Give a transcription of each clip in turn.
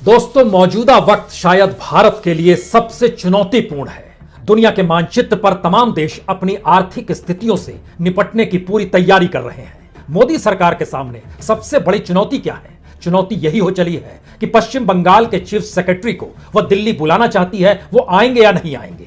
दोस्तों, मौजूदा वक्त शायद भारत के लिए सबसे चुनौतीपूर्ण है। दुनिया के मानचित्र पर तमाम देश अपनी आर्थिक स्थितियों से निपटने की पूरी तैयारी कर रहे हैं। मोदी सरकार के सामने सबसे बड़ी चुनौती क्या है? चुनौती यही हो चली है कि पश्चिम बंगाल के चीफ सेक्रेटरी को वह दिल्ली बुलाना चाहती है, वो आएंगे या नहीं आएंगे।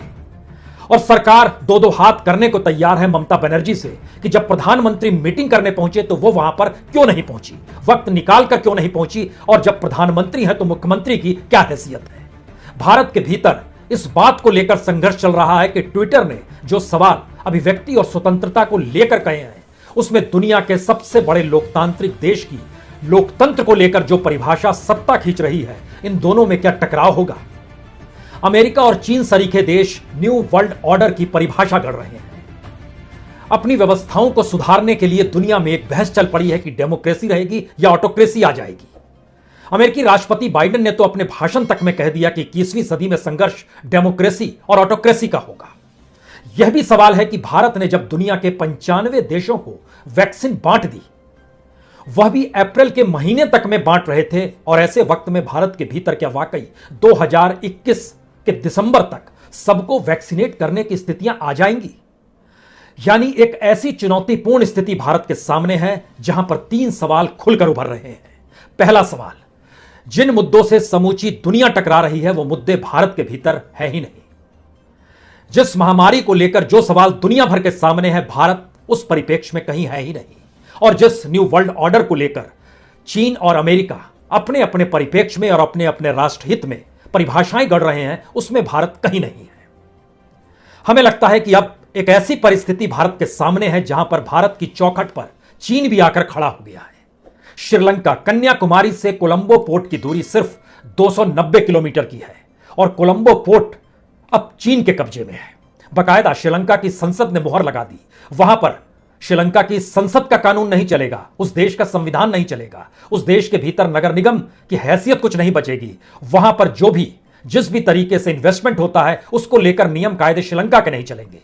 और सरकार दो दो हाथ करने को तैयार है ममता बनर्जी से कि जब प्रधानमंत्री मीटिंग करने पहुंचे तो वो वहां पर क्यों नहीं पहुंची, वक्त निकाल कर क्यों नहीं पहुंची, और जब प्रधानमंत्री है तो मुख्यमंत्री की क्या हैसियत है। भारत के भीतर इस बात को लेकर संघर्ष चल रहा है कि ट्विटर ने जो सवाल अभिव्यक्ति और स्वतंत्रता को लेकर कहे हैं, उसमें दुनिया के सबसे बड़े लोकतांत्रिक देश की लोकतंत्र को लेकर जो परिभाषा सत्ता खींच रही है, इन दोनों में क्या टकराव होगा। अमेरिका और चीन सरीखे देश न्यू वर्ल्ड ऑर्डर की परिभाषा गढ़ रहे हैं। अपनी व्यवस्थाओं को सुधारने के लिए दुनिया में एक बहस चल पड़ी है कि डेमोक्रेसी रहेगी या ऑटोक्रेसी आ जाएगी। अमेरिकी राष्ट्रपति बाइडेन ने तो अपने भाषण तक में कह दिया कि 21वीं सदी में संघर्ष डेमोक्रेसी और ऑटोक्रेसी का होगा। यह भी सवाल है कि भारत ने जब दुनिया के 95 देशों को वैक्सीन बांट दी, वह भी अप्रैल के महीने तक में बांट रहे थे, और ऐसे वक्त में भारत के भीतर क्या वाकई 2021 के दिसंबर तक सबको वैक्सीनेट करने की स्थितियां आ जाएंगी? यानी एक ऐसी चुनौतीपूर्ण स्थिति भारत के सामने है जहां पर 3 सवाल खुलकर उभर रहे हैं। पहला सवाल, जिन मुद्दों से समूची दुनिया टकरा रही है वो मुद्दे भारत के भीतर है ही नहीं। जिस महामारी को लेकर जो सवाल दुनिया भर के सामने है, भारत उस परिप्रेक्ष्य में कहीं है ही नहीं। और जिस न्यू वर्ल्ड ऑर्डर को लेकर चीन और अमेरिका अपने अपने परिप्रेक्ष्य में और अपने अपने राष्ट्रहित में परिभाषाएं गढ़ रहे हैं, उसमें भारत कहीं नहीं है। हमें लगता है कि अब एक ऐसी परिस्थिति भारत के सामने है जहां पर भारत की चौखट पर चीन भी आकर खड़ा हो गया है। श्रीलंका कन्याकुमारी से कोलंबो पोर्ट की दूरी सिर्फ 290 किलोमीटर की है, और कोलंबो पोर्ट अब चीन के कब्जे में है। बाकायदा श्रीलंका की संसद ने मुहर लगा दी। वहां पर श्रीलंका की संसद का कानून नहीं चलेगा, उस देश का संविधान नहीं चलेगा, उस देश के भीतर नगर निगम की हैसियत कुछ नहीं बचेगी। वहां पर जिस भी तरीके से इन्वेस्टमेंट होता है उसको लेकर नियम कायदे श्रीलंका के नहीं चलेंगे।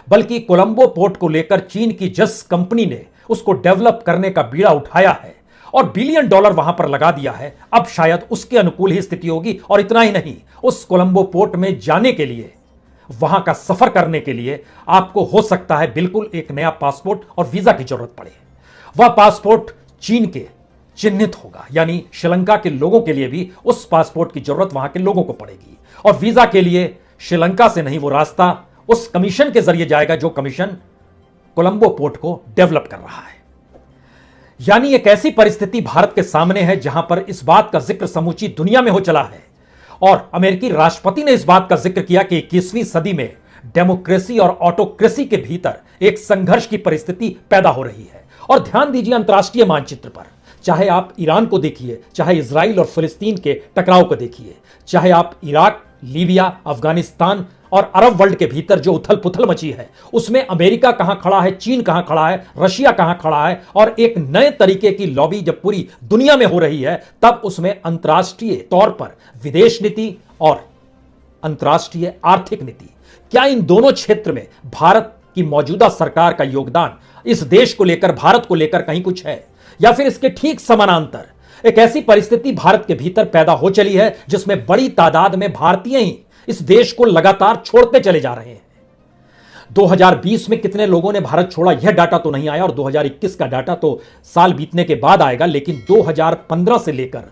बल्कि कोलंबो पोर्ट को लेकर चीन की जिस कंपनी ने उसको डेवलप करने का बीड़ा उठाया है और $1 बिलियन वहां पर लगा दिया है, अब शायद उसके अनुकूल ही स्थिति होगी। और इतना ही नहीं, उस कोलंबो पोर्ट में जाने के लिए, वहां का सफर करने के लिए आपको हो सकता है बिल्कुल एक नया पासपोर्ट और वीजा की जरूरत पड़े। वह पासपोर्ट चीन के चिन्हित होगा, यानी श्रीलंका के लोगों के लिए भी उस पासपोर्ट की जरूरत वहां के लोगों को पड़ेगी। और वीजा के लिए श्रीलंका से नहीं, वो रास्ता उस कमीशन के जरिए जाएगा जो कमीशन कोलंबो पोर्ट को डेवलप कर रहा है। यानी एक ऐसी परिस्थिति भारत के सामने है जहां पर इस बात का जिक्र समूची दुनिया में हो चला है, और अमेरिकी राष्ट्रपति ने इस बात का जिक्र किया कि 21वीं सदी में डेमोक्रेसी और ऑटोक्रेसी के भीतर एक संघर्ष की परिस्थिति पैदा हो रही है। और ध्यान दीजिए अंतर्राष्ट्रीय मानचित्र पर, चाहे आप ईरान को देखिए, चाहे इजराइल और फिलिस्तीन के टकराव को देखिए, चाहे आप इराक, लीबिया, अफगानिस्तान और अरब वर्ल्ड के भीतर जो उथल पुथल मची है, उसमें अमेरिका कहां खड़ा है, चीन कहां खड़ा है, रशिया कहां खड़ा है, और एक नए तरीके की लॉबी जब पूरी दुनिया में हो रही है, तब उसमें अंतर्राष्ट्रीय तौर पर विदेश नीति और अंतर्राष्ट्रीय आर्थिक नीति, क्या इन दोनों क्षेत्र में भारत की मौजूदा सरकार का योगदान इस देश को लेकर, भारत को लेकर कहीं कुछ है, या फिर इसके ठीक समानांतर एक ऐसी परिस्थिति भारत के भीतर पैदा हो चली है जिसमें बड़ी तादाद में भारतीय ही इस देश को लगातार छोड़ते चले जा रहे हैं। 2020 में कितने लोगों ने भारत छोड़ा यह डाटा तो नहीं आया, और 2021 का डाटा तो साल बीतने के बाद आएगा, लेकिन 2015 से लेकर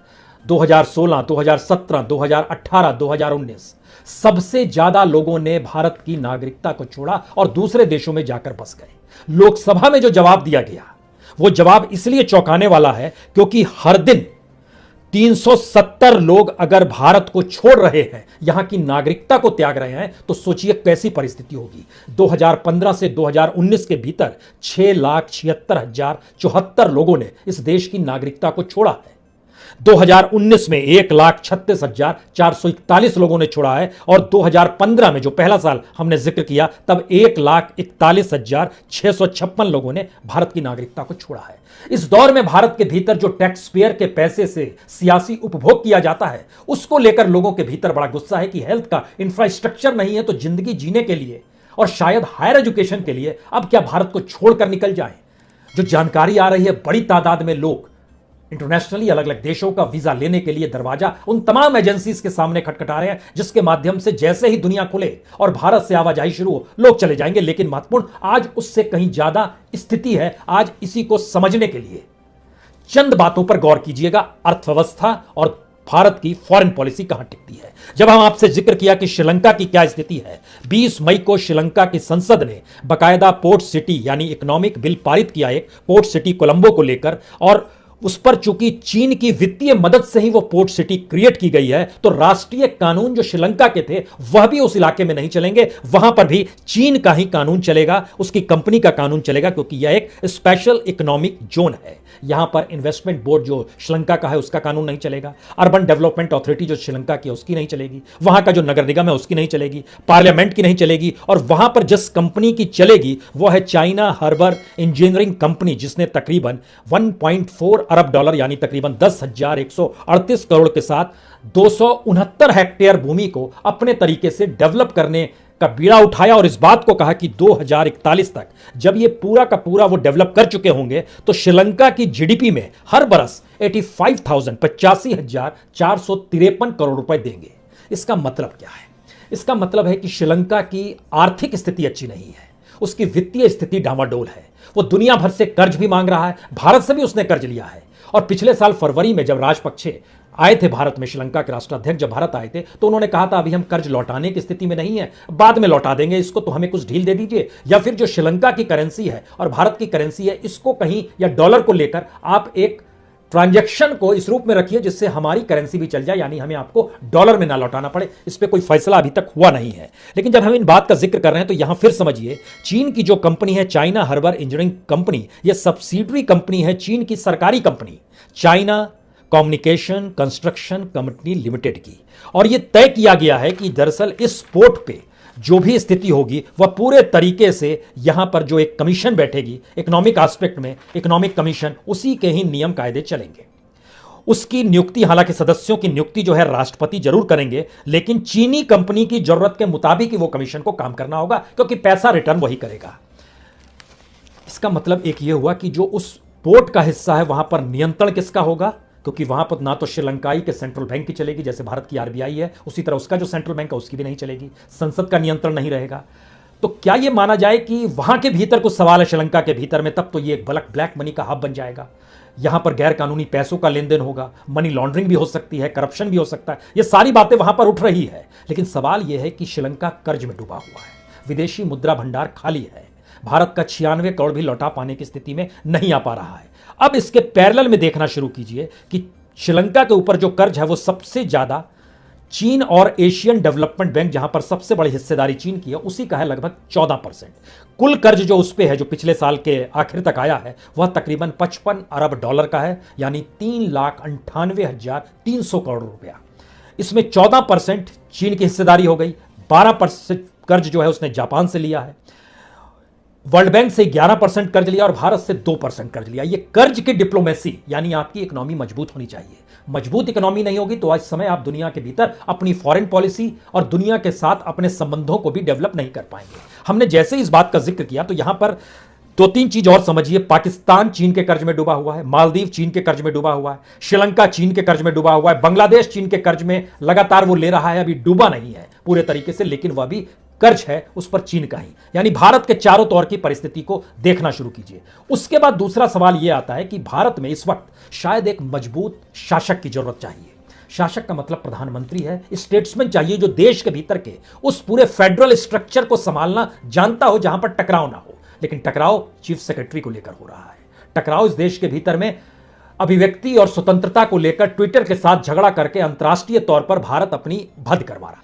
2016, 2017, 2018, 2019 सबसे ज्यादा लोगों ने भारत की नागरिकता को छोड़ा और दूसरे देशों में जाकर बस गए। लोकसभा में जो जवाब दिया गया, वो जवाब इसलिए चौंकाने वाला है क्योंकि हर दिन 370 लोग अगर भारत को छोड़ रहे हैं, यहां की नागरिकता को त्याग रहे हैं, तो सोचिए कैसी परिस्थिति होगी। 2015 से 2019 के भीतर 6,76,074 लोगों ने इस देश की नागरिकता को छोड़ा है। 2019 में 1,36,441 लोगों ने छोड़ा है, और 2015 में जो पहला साल हमने जिक्र किया, तब 1,41,656 लोगों ने भारत की नागरिकता को छोड़ा है। इस दौर में भारत के भीतर जो टैक्स पेयर के पैसे से सियासी उपभोग किया जाता है, उसको लेकर लोगों के भीतर बड़ा गुस्सा है कि हेल्थ का इंफ्रास्ट्रक्चर नहीं है, तो जिंदगी जीने के लिए और शायद हायर एजुकेशन के लिए अब क्या भारत को छोड़कर निकल जाएं। जो जानकारी आ रही है, बड़ी तादाद में लोग इंटरनेशनली अलग अलग देशों का वीजा लेने के लिए दरवाजा उन तमाम एजेंसीज के सामने खटखटा रहे हैं, जिसके माध्यम से जैसे ही दुनिया खुले और भारत से आवाजाही शुरू हो, लोग चले जाएंगे। लेकिन महत्वपूर्ण आज उससे कहीं ज्यादा स्थिति है। आज इसी को समझने के लिए चंद बातों पर गौर कीजिएगा। अर्थव्यवस्था और भारत की फॉरेन पॉलिसी कहां टिकती है। जब हम आपसे जिक्र किया कि श्रीलंका की क्या स्थिति है, 20 मई को श्रीलंका की संसद ने बकायदा पोर्ट सिटी यानी इकोनॉमिक बिल पारित किया, एक पोर्ट सिटी कोलंबो को लेकर, और उस पर चूंकि चीन की वित्तीय मदद से ही वो पोर्ट सिटी क्रिएट की गई है, तो राष्ट्रीय कानून जो श्रीलंका के थे वह भी उस इलाके में नहीं चलेंगे। वहां पर भी चीन का ही कानून चलेगा, उसकी कंपनी का कानून चलेगा, क्योंकि यह एक स्पेशल इकोनॉमिक जोन है। यहां पर इन्वेस्टमेंट बोर्ड जो श्रीलंका का है उसका कानून नहीं चलेगा। अर्बन डेवलपमेंट अथॉरिटी जो श्रीलंका की है उसकी नहीं चलेगी। वहां का जो नगर निगम है उसकी नहीं चलेगी। पार्लियामेंट की नहीं चलेगी। और वहां पर जिस कंपनी की चलेगी वो है चाइना हार्बर इंजीनियरिंग कंपनी, जिसने तकरीबन 1.4 अरब डॉलर यानी तकरीबन 10,138 करोड़ के साथ 269 हेक्टेयर भूमि को अपने तरीके से डेवलप करने का बीड़ा उठाया और इस बात को कहा कि 2041 तक जब ये पूरा का पूरा वो डेवलप कर चुके होंगे तो श्रीलंका की जीडीपी में हर बरस 85,453 करोड़ रुपए देंगे। इसका मतलब क्या है? इसका मतलब है कि श्रीलंका की आर्थिक स्थिति अच्छी नहीं है, उसकी वित्तीय स्थिति डामाडोल है। वो दुनिया भर से कर्ज भी मांग रहा है, भारत से भी उसने कर्ज लिया है। और पिछले साल फरवरी में जब राजपक्षे आए थे भारत में, श्रीलंका के राष्ट्राध्यक्ष जब भारत आए थे, तो उन्होंने कहा था अभी हम कर्ज लौटाने की स्थिति में नहीं है, बाद में लौटा देंगे इसको, तो हमें कुछ ढील दे दीजिए। या फिर जो श्रीलंका की करेंसी है और भारत की करेंसी है, इसको कहीं या डॉलर को लेकर आप एक ट्रांजैक्शन को इस रूप में रखिए जिससे हमारी करेंसी भी चल जाए, यानी हमें आपको डॉलर में ना लौटाना पड़े। इस पर कोई फैसला अभी तक हुआ नहीं है। लेकिन जब हम इन बात का जिक्र कर रहे हैं तो यहां फिर समझिए, चीन की जो कंपनी है चाइना हार्बर इंजीनियरिंग कंपनी, यह सब्सिडरी कंपनी है चीन की सरकारी company China communication construction company limited की। और यह तय किया गया है कि दरअसल इस पोर्ट पे जो भी स्थिति होगी वह पूरे तरीके से यहां पर जो एक कमीशन बैठेगी इकोनॉमिक एस्पेक्ट में, इकोनॉमिक कमीशन, उसी के ही नियम कायदे चलेंगे। उसकी नियुक्ति, हालांकि सदस्यों की नियुक्ति जो है राष्ट्रपति जरूर करेंगे, लेकिन चीनी कंपनी की जरूरत के मुताबिक ही वो कमीशन को काम करना होगा, क्योंकि पैसा रिटर्न वही करेगा। इसका मतलब एक ये हुआ कि जो उस पोर्ट का हिस्सा है वहां पर नियंत्रण किसका होगा, क्योंकि वहां पर ना तो श्रीलंकाई के सेंट्रल बैंक की चलेगी, जैसे भारत की आरबीआई है, उसी तरह उसका जो सेंट्रल बैंक है उसकी भी नहीं चलेगी, संसद का नियंत्रण नहीं रहेगा। तो क्या यह माना जाए कि वहां के भीतर कुछ सवाल है श्रीलंका के भीतर में, तब तो यह एक ब्लैक मनी का हब बन जाएगा। यहां पर गैर कानूनी पैसों का लेन देन होगा, मनी लॉन्ड्रिंग भी हो सकती है, करप्शन भी हो सकता है, यह सारी बातें वहां पर उठ रही है। लेकिन सवाल यह है कि श्रीलंका कर्ज में डूबा हुआ है, विदेशी मुद्रा भंडार खाली है, भारत का 96 करोड़ भी लौटा पाने की स्थिति में नहीं आ पा रहा है। अब इसके पैरेलल में देखना शुरू कीजिए कि श्रीलंका के ऊपर जो कर्ज है वो सबसे ज्यादा चीन और एशियन डेवलपमेंट बैंक, जहां पर सबसे बड़ी हिस्सेदारी चीन की है, उसी का है लगभग 14%। कुल कर्ज जो उस पे है, जो पिछले साल के आखिर तक आया है, वह तकरीबन 55 अरब डॉलर का है, यानी 3,98,300 करोड़ रुपया। इसमें 14% चीन की हिस्सेदारी हो गई, 12% कर्ज जो है उसने जापान से लिया है, वर्ल्ड बैंक से 11% कर्ज लिया और भारत से 2% कर्ज लिया। ये कर्ज की डिप्लोमेसी, यानी आपकी इकोनॉमी मजबूत होनी चाहिए। मजबूत इकोनॉमी नहीं होगी तो आज समय आप दुनिया के भीतर अपनी फॉरेन पॉलिसी और दुनिया के साथ अपने संबंधों को भी डेवलप नहीं कर पाएंगे। हमने जैसे इस बात का जिक्र किया तो यहां पर 2-3 चीज और समझिए। पाकिस्तान चीन के कर्ज में डूबा हुआ है, मालदीव चीन के कर्ज में डूबा हुआ है, श्रीलंका चीन के कर्ज में डूबा हुआ है, बांग्लादेश चीन के कर्ज में लगातार वो ले रहा है, अभी डूबा नहीं है पूरे तरीके से, लेकिन वह भी कर्ज है उस पर चीन का ही। यानी भारत के चारों तौर की परिस्थिति को देखना शुरू कीजिए। उसके बाद दूसरा सवाल यह आता है कि भारत में इस वक्त शायद एक मजबूत शासक की जरूरत चाहिए। शासक का मतलब प्रधानमंत्री है, स्टेट्समैन चाहिए जो देश के भीतर के उस पूरे फेडरल स्ट्रक्चर को संभालना जानता हो, जहां पर टकराव ना हो। लेकिन टकराव चीफ सेक्रेटरी को लेकर हो रहा है। टकराव इस देश के भीतर में अभिव्यक्ति और स्वतंत्रता को लेकर ट्विटर के साथ झगड़ा करके अंतर्राष्ट्रीय तौर पर भारत अपनी भद करवा रहा है।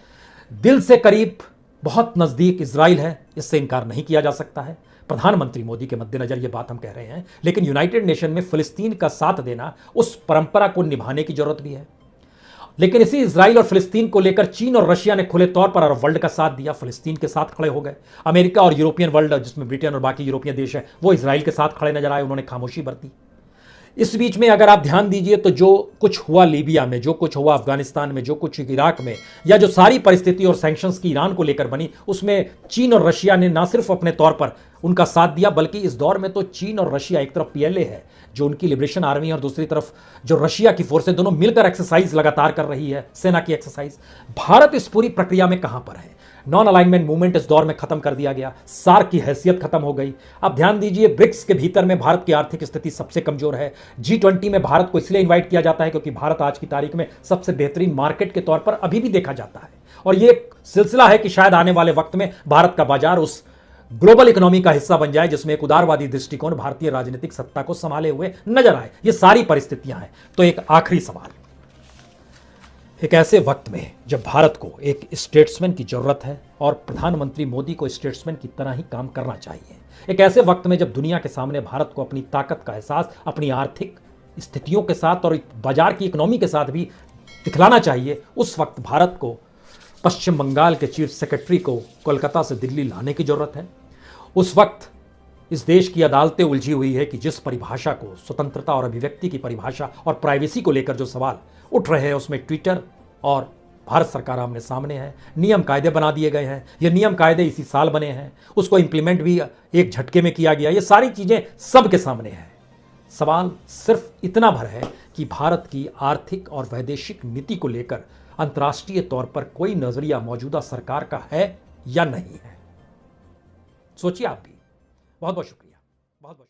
दिल से करीब, बहुत नजदीक इजराइल है, इससे इनकार नहीं किया जा सकता है। प्रधानमंत्री मोदी के मद्देनजर यह बात हम कह रहे हैं, लेकिन यूनाइटेड नेशन में फिलिस्तीन का साथ देना, उस परंपरा को निभाने की जरूरत भी है। लेकिन इसी इजराइल और फिलिस्तीन को लेकर चीन और रशिया ने खुले तौर पर अरब वर्ल्ड का साथ दिया, फिलिस्तीन के साथ खड़े हो गए। अमेरिका और यूरोपियन वर्ल्ड, जिसमें ब्रिटेन और बाकी यूरोपियन देश हैं, वो इजराइल के साथ खड़े नजर आए, उन्होंने खामोशी बरती। इस बीच में अगर आप ध्यान दीजिए तो जो कुछ हुआ लीबिया में, जो कुछ हुआ अफगानिस्तान में, जो कुछ इराक में, या जो सारी परिस्थिति और सैंक्शंस की ईरान को लेकर बनी, उसमें चीन और रशिया ने ना सिर्फ अपने तौर पर उनका साथ दिया, बल्कि इस दौर में तो चीन और रशिया, एक तरफ पीएलए है जो उनकी लिबरेशन आर्मी और दूसरी तरफ जो रशिया की फोर्सें, दोनों मिलकर एक्सरसाइज लगातार कर रही है, सेना की एक्सरसाइज। भारत इस पूरी प्रक्रिया में कहां पर है? नॉन अलाइनमेंट मूवमेंट इस दौर में खत्म कर दिया गया, सार्क की हैसियत खत्म हो गई। अब ध्यान दीजिए, ब्रिक्स के भीतर में भारत की आर्थिक स्थिति सबसे कमजोर है। G20 में भारत को इसलिए इनवाइट किया जाता है क्योंकि भारत आज की तारीख में सबसे बेहतरीन मार्केट के तौर पर अभी भी देखा जाता है, और यह एक सिलसिला है कि शायद आने वाले वक्त में भारत का बाजार उस ग्लोबल इकोनॉमी का हिस्सा बन जाए जिसमें एक उदारवादी दृष्टिकोण भारतीय राजनीतिक सत्ता को संभाले हुए नजर आए। ये सारी परिस्थितियां हैं। तो एक आखिरी सवाल, एक ऐसे वक्त में जब भारत को एक स्टेट्समैन की जरूरत है और प्रधानमंत्री मोदी को स्टेट्समैन की तरह ही काम करना चाहिए, एक ऐसे वक्त में जब दुनिया के सामने भारत को अपनी ताकत का एहसास अपनी आर्थिक स्थितियों के साथ और बाजार की इकोनॉमी के साथ भी दिखलाना चाहिए, उस वक्त भारत को पश्चिम बंगाल के चीफ सेक्रेटरी को कोलकाता से दिल्ली लाने की जरूरत है। उस वक्त इस देश की अदालतें उलझी हुई है कि जिस परिभाषा को, स्वतंत्रता और अभिव्यक्ति की परिभाषा और प्राइवेसी को लेकर जो सवाल उठ रहे हैं, उसमें ट्विटर और भारत सरकार आमने सामने है। नियम कायदे बना दिए गए हैं, ये नियम कायदे इसी साल बने हैं, उसको इंप्लीमेंट भी एक झटके में किया गया। ये सारी चीजें सबके सामने हैं। सवाल सिर्फ इतना भर है कि भारत की आर्थिक और वैदेशिक नीति को लेकर अंतर्राष्ट्रीय तौर पर कोई नजरिया मौजूदा सरकार का है या नहीं है। सोचिए आप भी। बहुत बहुत शुक्रिया। बहुत बहुत